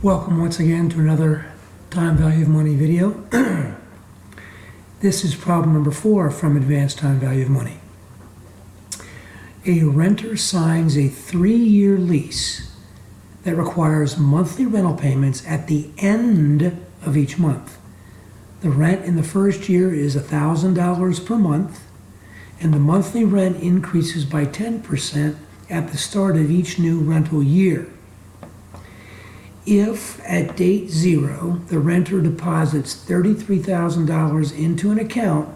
Welcome once again to another time value of money video. This is problem number 4 from Advanced Time Value of Money. A renter signs a 3-year lease that requires monthly rental payments at the end of each month. The rent in the first year is $1,000 per month, and the monthly rent increases by 10% at the start of each new rental year. If, at date 0, the renter deposits $33,000 into an account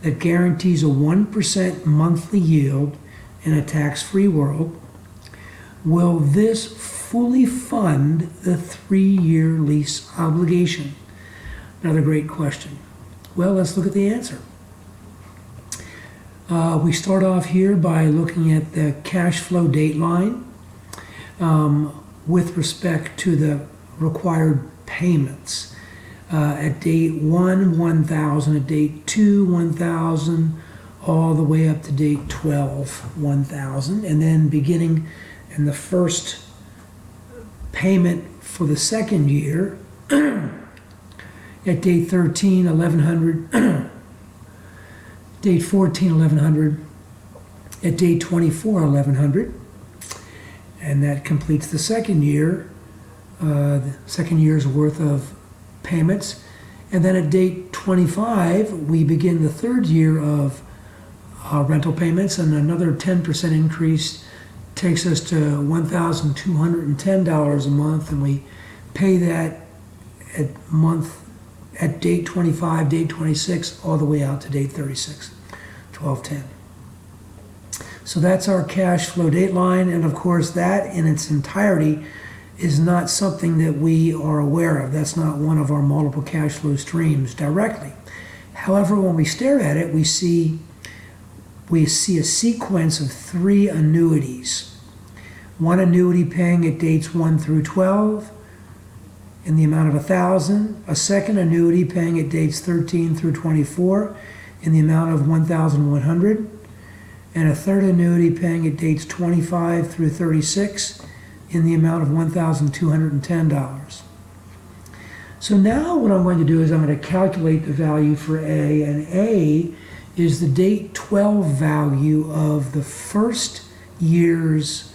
that guarantees a 1% monthly yield in a tax-free world, will this fully fund the 3-year lease obligation? Another great question. Well, let's look at the answer. We start off here by looking at the cash flow date line. With respect to the required payments. At date 1, 1,000, at date 2, 1,000, all the way up to date 12, 1,000, and then beginning in the first payment for the second year, at date 13, 1,100, date 14, 1,100, at date 24, 1,100, and that completes the second year, the second year's worth of payments. And then at date 25, we begin the third year of rental payments, and another 10% increase takes us to $1,210 a month, and we pay that at date 25, date 26, all the way out to date 36, 1210. So that's our cash flow date line, and of course that in its entirety is not something that we are aware of. That's not one of our multiple cash flow streams directly. However, when we stare at it, we see a sequence of 3 annuities. One annuity paying at dates 1 through 12 in the amount of $1,000, a second annuity paying at dates 13 through 24 in the amount of $1,100, and a third annuity paying at dates 25 through 36 in the amount of $1,210. So now what I'm going to do is I'm going to calculate the value for A, and A is the date 12 value of the first year's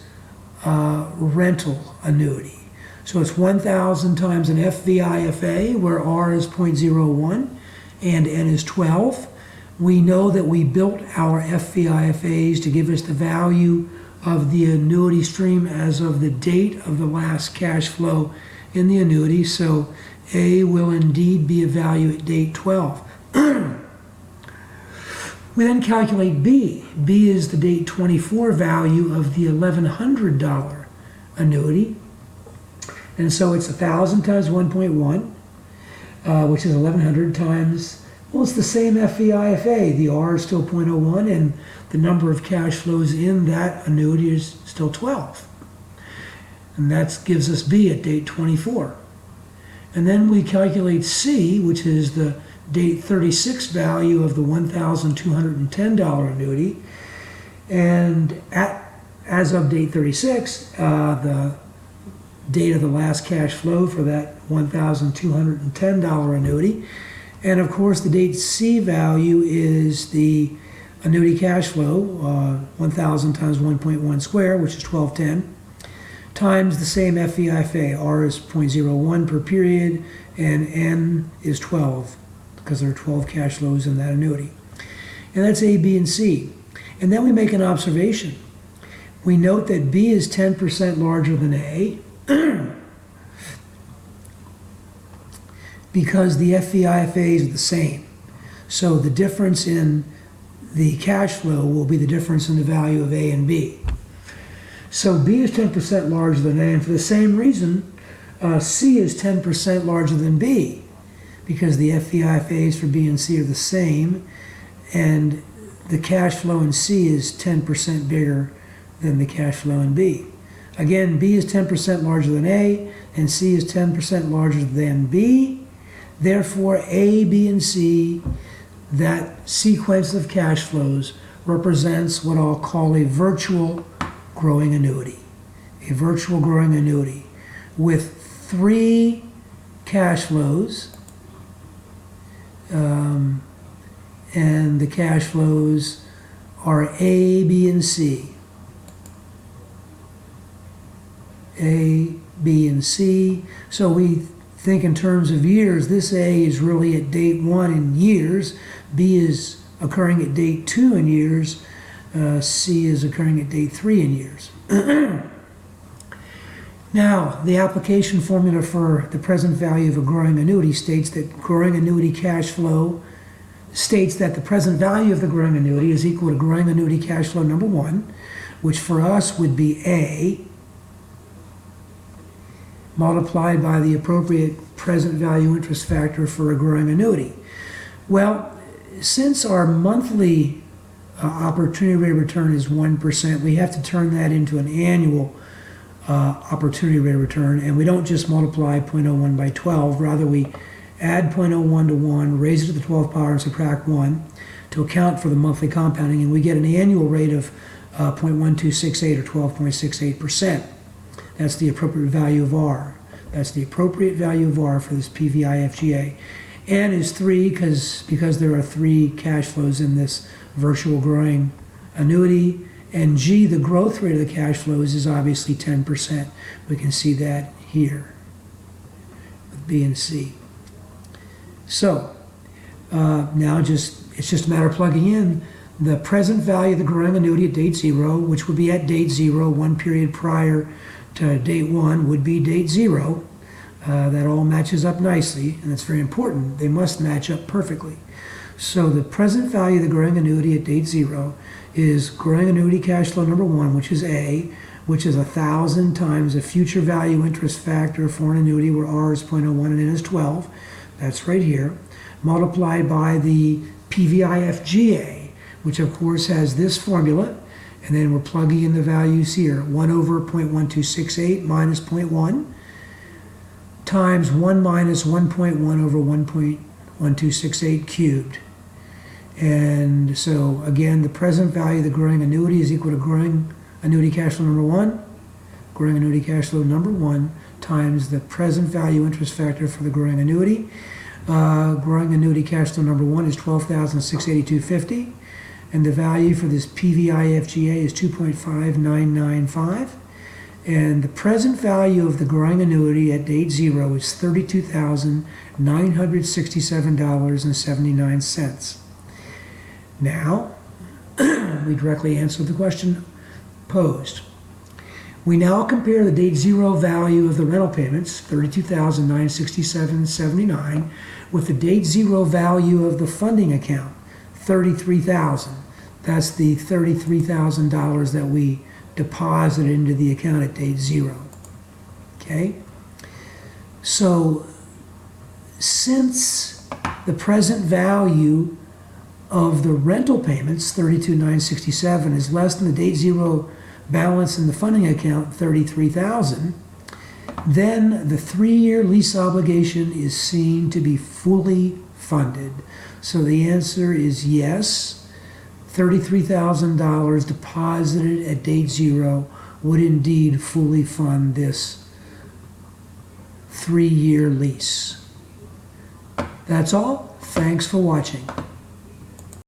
rental annuity. So it's 1,000 times an FVIFA, where R is 0.01 and N is 12. We know that we built our FVIFAs to give us the value of the annuity stream as of the date of the last cash flow in the annuity, so A will indeed be a value at date 12. We then calculate B. B is the date 24 value of the $1,100 annuity, and so it's 1,000 times 1.1, which is 1,100 times, well, it's the same FVIFA. The R is still 0.01, and the number of cash flows in that annuity is still 12. And that gives us B at date 24. And then we calculate C, which is the date 36 value of the $1,210 annuity. And as of date 36, the date of the last cash flow for that $1,210 annuity. And of course, the date C value is the annuity cash flow, 1,000 times 1.1 squared, which is 1210, times the same FVIFA. R is 0.01 per period, and N is 12, because there are 12 cash flows in that annuity. And that's A, B, and C. And then we make an observation. We note that B is 10% larger than A, because the FVIFAs are the same. So the difference in the cash flow will be the difference in the value of A and B. So B is 10% larger than A, and for the same reason, C is 10% larger than B, because the FVIFAs for B and C are the same, and the cash flow in C is 10% bigger than the cash flow in B. Again, B is 10% larger than A, and C is 10% larger than B. Therefore, A, B, and C, that sequence of cash flows, represents what I'll call a virtual growing annuity. A virtual growing annuity with three cash flows, and the cash flows are A, B, and C. A, B, and C. So we think in terms of years. This A is really at date 1 in years. B is occurring at date 2 in years. C is occurring at date 3 in years. Now, the application formula for the present value of a growing annuity states that growing annuity cash flow states that the present value of the growing annuity is equal to growing annuity cash flow number 1, which for us would be A, multiplied by the appropriate present value interest factor for a growing annuity. Well, since our monthly opportunity rate of return is 1%, we have to turn that into an annual opportunity rate of return, and we don't just multiply 0.01 by 12, rather we add 0.01 to 1, raise it to the 12th power, and subtract 1 to account for the monthly compounding, and we get an annual rate of 0.1268 or 12.68%. That's the appropriate value of R. That's the appropriate value of R for this PVI-FGA. N is 3 because there are 3 cash flows in this virtual growing annuity. And G, the growth rate of the cash flows, is obviously 10%. We can see that here with B and C. So now it's just a matter of plugging in the present value of the growing annuity at date 0, which would be at date 0, 1 period prior to date 1 would be date 0. That all matches up nicely, and that's very important. They must match up perfectly. So the present value of the growing annuity at date 0 is growing annuity cash flow number 1, which is A, which is 1,000 times the future value interest factor for an annuity where R is 0.01 and N is 12. That's right here. Multiplied by the PVI-FGA, which of course has this formula, and then we're plugging in the values here. 1 over 0.1268 minus 0.1 times 1 minus 1.1 over 1.1268 cubed. And so again, the present value of the growing annuity is equal to growing annuity cash flow number 1, growing annuity cash flow number 1 times the present value interest factor for the growing annuity. Growing annuity cash flow number 1 is $12,682.50, and the value for this PVI-FGA is 2.5995, and the present value of the growing annuity at date 0 is $32,967.79. Now, we directly answer the question posed. We now compare the date 0 value of the rental payments, $32,967.79, with the date 0 value of the funding account, $33,000. That's the $33,000 that we deposited into the account at date 0. Okay? So, since the present value of the rental payments, $32,967, is less than the date 0 balance in the funding account, $33,000, then the 3-year lease obligation is seen to be fully funded. So the answer is yes, $33,000 deposited at date 0 would indeed fully fund this 3-year lease. That's all. Thanks for watching.